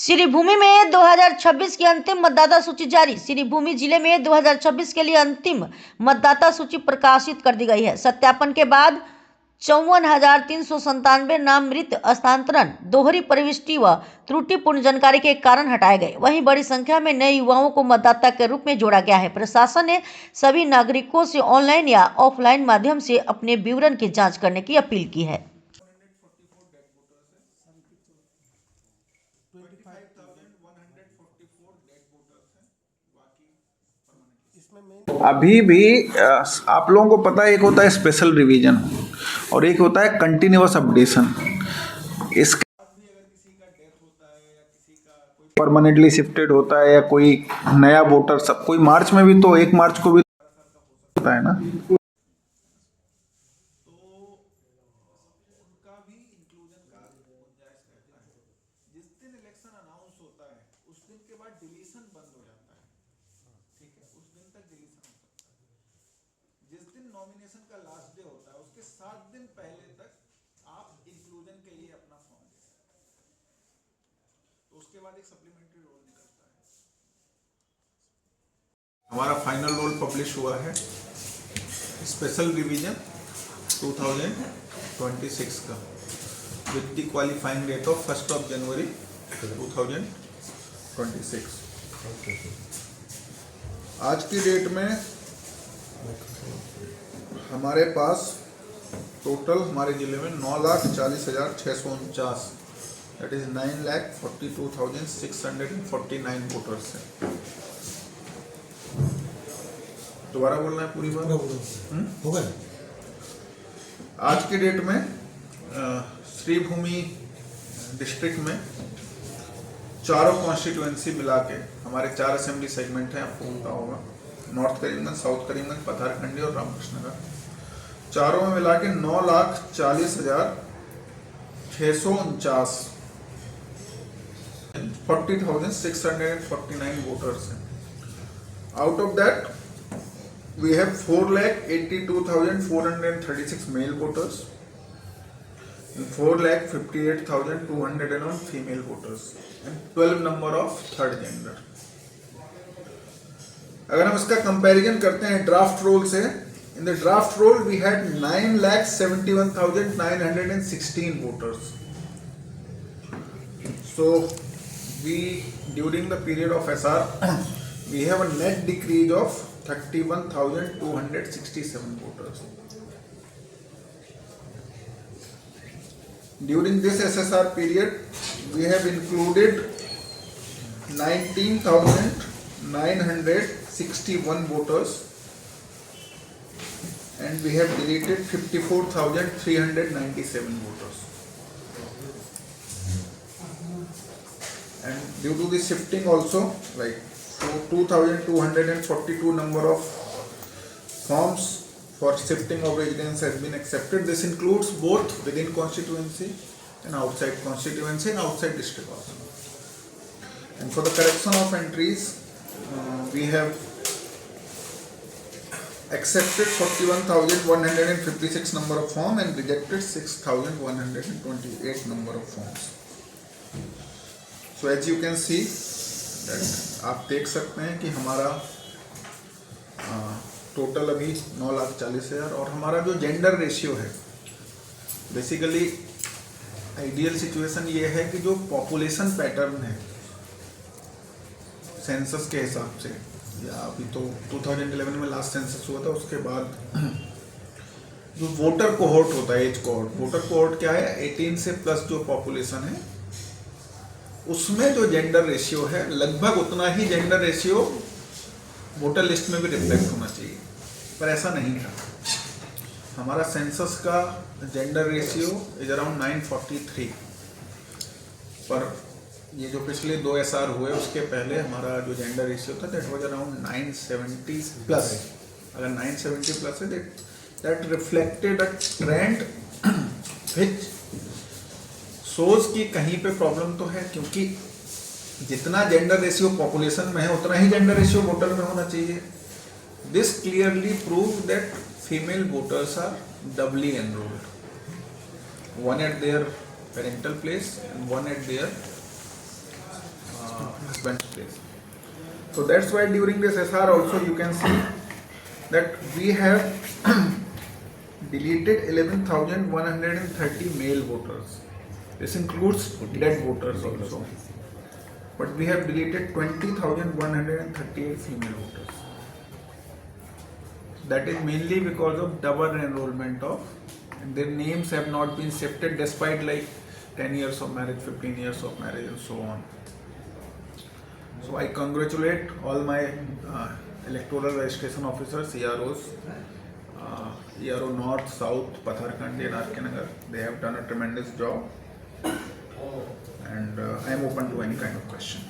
श्रीभूमि में 2026 की अंतिम मतदाता सूची जारी। श्रीभूमि जिले में 2026 के लिए अंतिम मतदाता सूची प्रकाशित कर दी गई है। सत्यापन के बाद 54,397 नाम मृत, हस्तांतरण, दोहरी प्रविष्टि व त्रुटिपूर्ण जानकारी के कारण हटाए गए। वहीं बड़ी संख्या में नए युवाओं को मतदाता के रूप में जोड़ा गया है। प्रशासन ने सभी नागरिकों से ऑनलाइन या ऑफलाइन माध्यम से अपने विवरण की जाँच करने की अपील की है। अभी भी आप लोगों को पता है, एक होता है स्पेशल रिवीजन और एक होता है कंटिन्यूअस अपडेशन। इसके परमानेंटली शिफ्टेड होता है या कोई नया वोटर, सब कोई मार्च में भी तो 1 मार्च को भी होता है ना। जिस दिन इलेक्शन अनाउंस होता है उस दिन के बाद डिलीशन बंद हो जाता है। ठीक है, उस दिन तक डिलीशन हो सकता है। जिस दिन नॉमिनेशन का लास्ट डे होता है उसके 7 दिन पहले तक आप इंक्लूजन के लिए अपना फॉर्म दे सकते हैं। तो उसके बाद एक सप्लीमेंट्री रोल निकलता है। हमारा फाइनल रोल पब्लिश हुआ है, स्पेशल रिवीजन 2026 का, with the qualifying date of 1st of January 2026। आज की डेट में हमारे पास टोटल हमारे जिले में 9,40,649, दैट इज 9,42,649 वोटर्स हैं। दोबारा बोलना है पूरी बात होगा। आज की डेट में श्रीभूमि डिस्ट्रिक्ट में चारों कॉन्स्टिट्यूएंसी मिला के हमारे 4 असेंबली सेगमेंट हैं, आपको पता होगा, नॉर्थ करीमगंज, साउथ करीमगंज, पथारकंडी और रामकृष्णनगर। चारों में मिला के 9,40,649 40,649 वोटर्स हैं। Out of that we have 4,82,436 male voters and 4,58,201 female voters and 12 number of third gender। अगर हम इसका कंपैरिजन करते हैं ड्राफ्ट रोल से, in the draft roll we had 9,71,916 voters। So we, during the period of SR, we have a net decrease of 31,267 voters. During this SSR period, we have included 19,961 voters and we have deleted 54,397 voters. And due to the shifting also, like, so 2,242 number of forms for shifting of residence has been accepted. This includes both within constituency and outside constituency and outside district also. And for the correction of entries, we have accepted 41,156 number of form and rejected 6,128 number of forms. So as you can see, आप देख सकते हैं कि हमारा total अभी 9,40,000 और हमारा जो जेंडर रेशियो है, बेसिकली आइडियल सिचुएशन ये है कि जो पॉपुलेशन पैटर्न है सेंसस के हिसाब से, या अभी तो 2011 में लास्ट सेंसस हुआ था, उसके बाद जो वोटर कोहोर्ट होता है, एज कोहोर्ट, वोटर कोहोर्ट क्या है, 18 से प्लस जो पॉपुलेशन है उसमें जो जेंडर रेशियो है लगभग उतना ही जेंडर रेशियो वोटर लिस्ट में भी रिफ्लेक्ट होना चाहिए, पर ऐसा नहीं था। हमारा सेंसस का जेंडर रेशियो इज अराउंड 943, पर ये जो पिछले 2 SR हुए उसके पहले हमारा जो जेंडर रेशियो था दैट वाज अराउंड 970 प्लस। अगर 970 प्लस है दैट रिफ्लेक्टेड अ ट्रेंड विच सोच की कहीं पे प्रॉब्लम तो है, क्योंकि जितना जेंडर रेशियो पॉपुलेशन में है उतना ही जेंडर रेशियो वोटर में होना चाहिए। This clearly prove that female voters are doubly enrolled, one at their parental place and one at their bench place. So that's why during this SR also you can see that we have deleted 11,130 male voters. This includes dead voters also. But we have deleted 20,138 female voters. That is mainly because of double enrollment of, and their names have not been shifted despite like 10 years of marriage, 15 years of marriage and so on. So I congratulate all my electoral registration officers, EROs, ERO North, South, Patharkhand and RK Nagar. They have done a tremendous job, and I am open to any kind of question.